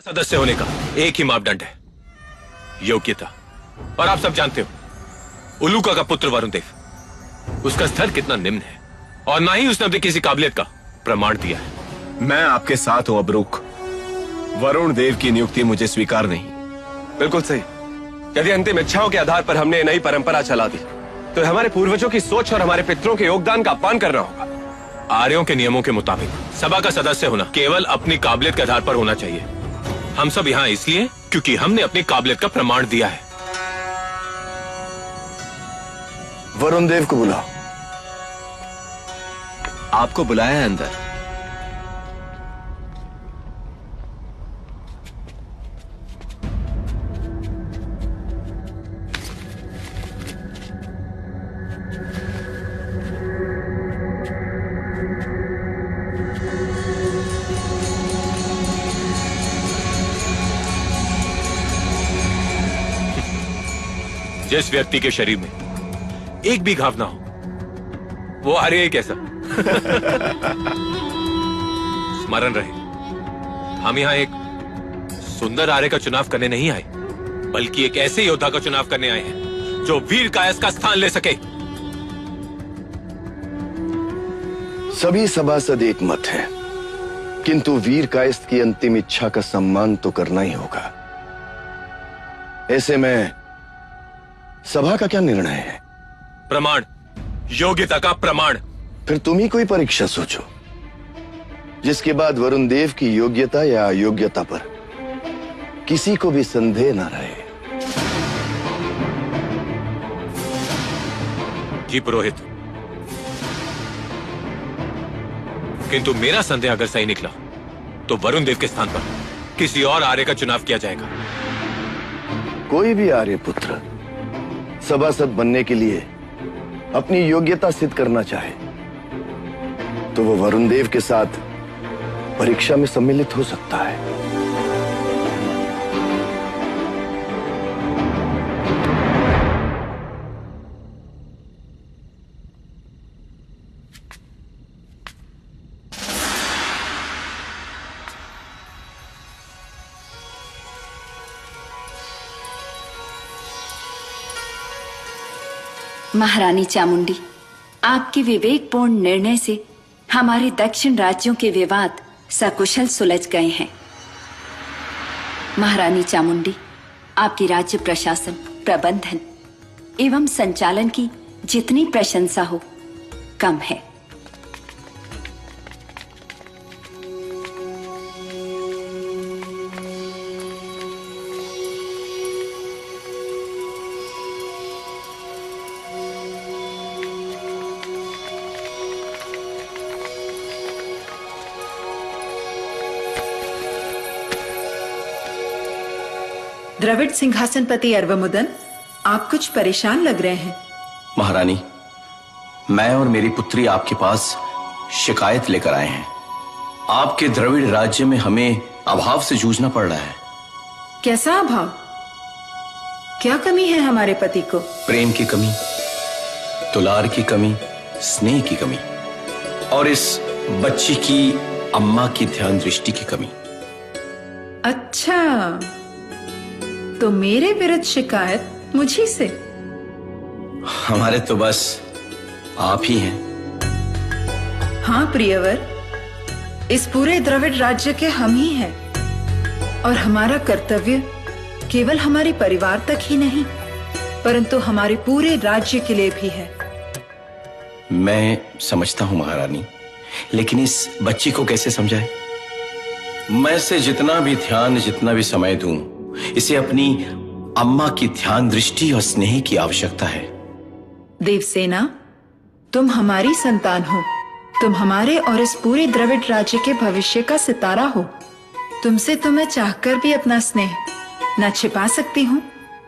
सदस्य होने का एक ही मापदंड है, योग्यता। और आप सब जानते हो, उल्लूका का पुत्र वरुण देव, उसका स्तर कितना निम्न है, और ना ही उसने अपनी किसी काबिलियत का प्रमाण दिया है। मैं आपके साथ हूं अबरूक। वरुण देव की नियुक्ति मुझे स्वीकार नहीं। बिल्कुल सही। यदि अंतिम इच्छाओं के आधार पर हमने नई परंपरा चला दी तो हमारे पूर्वजों की सोच और हमारे पितरों के योगदान का अपमान करना होगा। आर्यों के नियमों के मुताबिक सभा का सदस्य होना केवल अपनी काबिलियत के आधार पर होना चाहिए। हम सब यहाँ इसलिए क्योंकि हमने अपनी काबिलियत का प्रमाण दिया है। वरुण देव को बुलाओ। आपको बुलाया है अंदर। जिस व्यक्ति के शरीर में एक भी घाव ना हो, वो आर्य कैसा। स्मरण रहे, हम यहां एक सुंदर आर्य का चुनाव करने नहीं आए, बल्कि एक ऐसे योद्धा का चुनाव करने आए हैं जो वीर कायस्थ का स्थान ले सके। सभी सभासद एक मत हैं, किंतु वीर कायस्थ की अंतिम इच्छा का सम्मान तो करना ही होगा। ऐसे में सभा का क्या निर्णय है? प्रमाण, योग्यता का प्रमाण। फिर तुम ही कोई परीक्षा सोचो, जिसके बाद वरुण देव की योग्यता या अयोग्यता पर किसी को भी संदेह न रहे। जी पुरोहित, किंतु मेरा संदेह अगर सही निकला तो वरुण देव के स्थान पर किसी और आर्य का चुनाव किया जाएगा। कोई भी आर्य पुत्र सभासद बनने के लिए अपनी योग्यता सिद्ध करना चाहे तो वो वरुण देव के साथ परीक्षा में सम्मिलित हो सकता है। महारानी चामुंडी, आपके विवेकपूर्ण निर्णय से हमारे दक्षिण राज्यों के विवाद सकुशल सुलझ गए हैं। महारानी चामुंडी, आपकी राज्य प्रशासन, प्रबंधन एवं संचालन की जितनी प्रशंसा हो कम है। द्रविड़ सिंहासनपति अर्वमुदन, आप कुछ परेशान लग रहे हैं। महारानी, मैं और मेरी पुत्री आपके पास शिकायत लेकर आए हैं। आपके द्रविड़ राज्य में हमें अभाव से जूझना पड़ रहा है। कैसा अभाव? क्या कमी है हमारे पति को? प्रेम की कमी, दुलार की कमी, स्नेह की कमी और इस बच्ची की अम्मा की ध्यान दृष्टि की कमी। अच्छा, तो मेरे विरुद्ध शिकायत मुझी से? हमारे तो बस आप ही हैं। हाँ प्रियवर, इस पूरे द्रविड़ राज्य के हम ही हैं और हमारा कर्तव्य केवल हमारे परिवार तक ही नहीं परंतु हमारे पूरे राज्य के लिए भी है। मैं समझता हूं महारानी, लेकिन इस बच्ची को कैसे समझाएं? मैं इसे जितना भी ध्यान, जितना भी समय दूं, इसे अपनी अम्मा की ध्यान दृष्टि और स्नेह की आवश्यकता है। देवसेना, तुम हमारी संतान हो। तुम हमारे और इस पूरे द्रविड़ राज्य के भविष्य का सितारा हो। तुमसे तो मैं चाहकर भी अपना स्नेह न छिपा सकती हूँ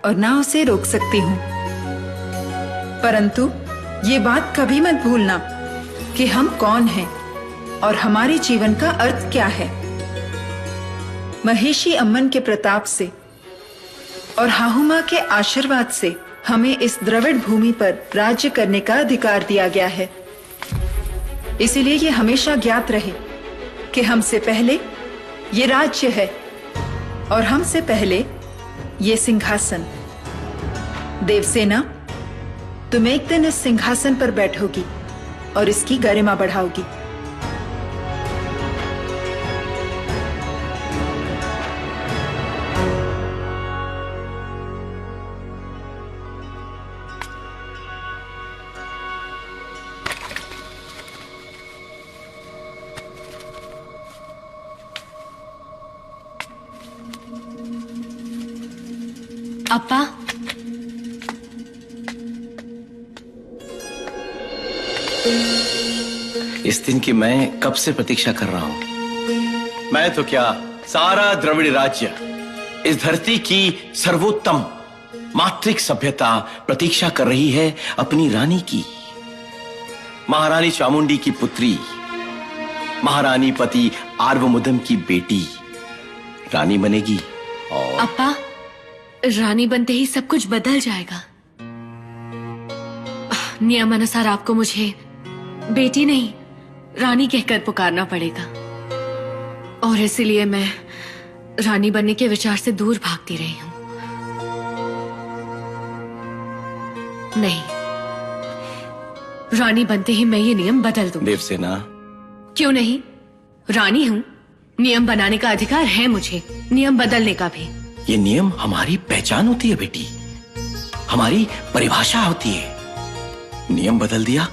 और न उसे रोक सकती हूँ। परंतु ये बात कभी मत भूलना कि हम कौन हैं और हमारे जीवन का अर्थ क्या है। महिषी अम्मन के प्रताप से और हाहुमा के आशीर्वाद से हमें इस द्रविड़ भूमि पर राज्य करने का अधिकार दिया गया है। इसीलिए ये हमेशा ज्ञात रहे कि हमसे पहले ये राज्य है और हमसे पहले ये सिंहासन। देवसेना, तुम एक दिन इस सिंहासन पर बैठोगी और इसकी गरिमा बढ़ाओगी। अप्पा, इस दिन की मैं कब से प्रतीक्षा कर रहा हूं। मैं तो क्या, सारा द्रविड़ राज्य, इस धरती की सर्वोत्तम मात्रिक सभ्यता प्रतीक्षा कर रही है अपनी रानी की। महारानी चामुंडी की पुत्री, महारानी पति आर्वमुदम की बेटी रानी बनेगी। और अप्पा, रानी बनते ही सब कुछ बदल जाएगा। नियम अनुसार आपको मुझे बेटी नहीं, रानी कहकर पुकारना पड़ेगा। और इसीलिए मैं रानी बनने के विचार से दूर भागती रही हूं। नहीं, रानी बनते ही मैं ये नियम बदल दूंगी। देवसेना, क्यों नहीं? रानी हूं, नियम बनाने का अधिकार है मुझे, नियम बदलने का भी। ये नियम हमारी पहचान होती है बेटी, हमारी परिभाषा होती है। नियम बदल दिया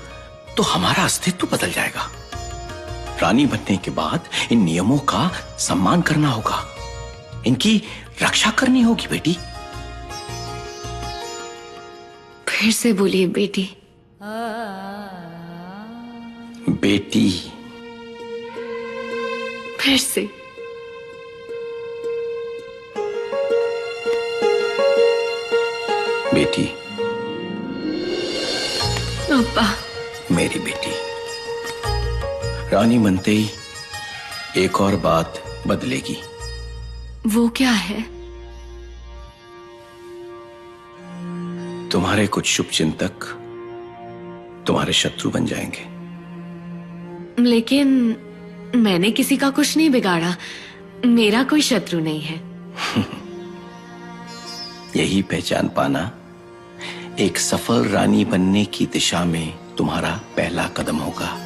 तो हमारा अस्तित्व बदल जाएगा। रानी बनने के बाद इन नियमों का सम्मान करना होगा, इनकी रक्षा करनी होगी बेटी। फिर से बोलिए बेटी। बेटी, फिर से। बेटी, अप्पा, मेरी बेटी। रानी बनते ही एक और बात बदलेगी। वो क्या है? तुम्हारे कुछ शुभ चिंतक तुम्हारे शत्रु बन जाएंगे। लेकिन मैंने किसी का कुछ नहीं बिगाड़ा, मेरा कोई शत्रु नहीं है। यही पहचान पाना एक सफल रानी बनने की दिशा में तुम्हारा पहला कदम होगा।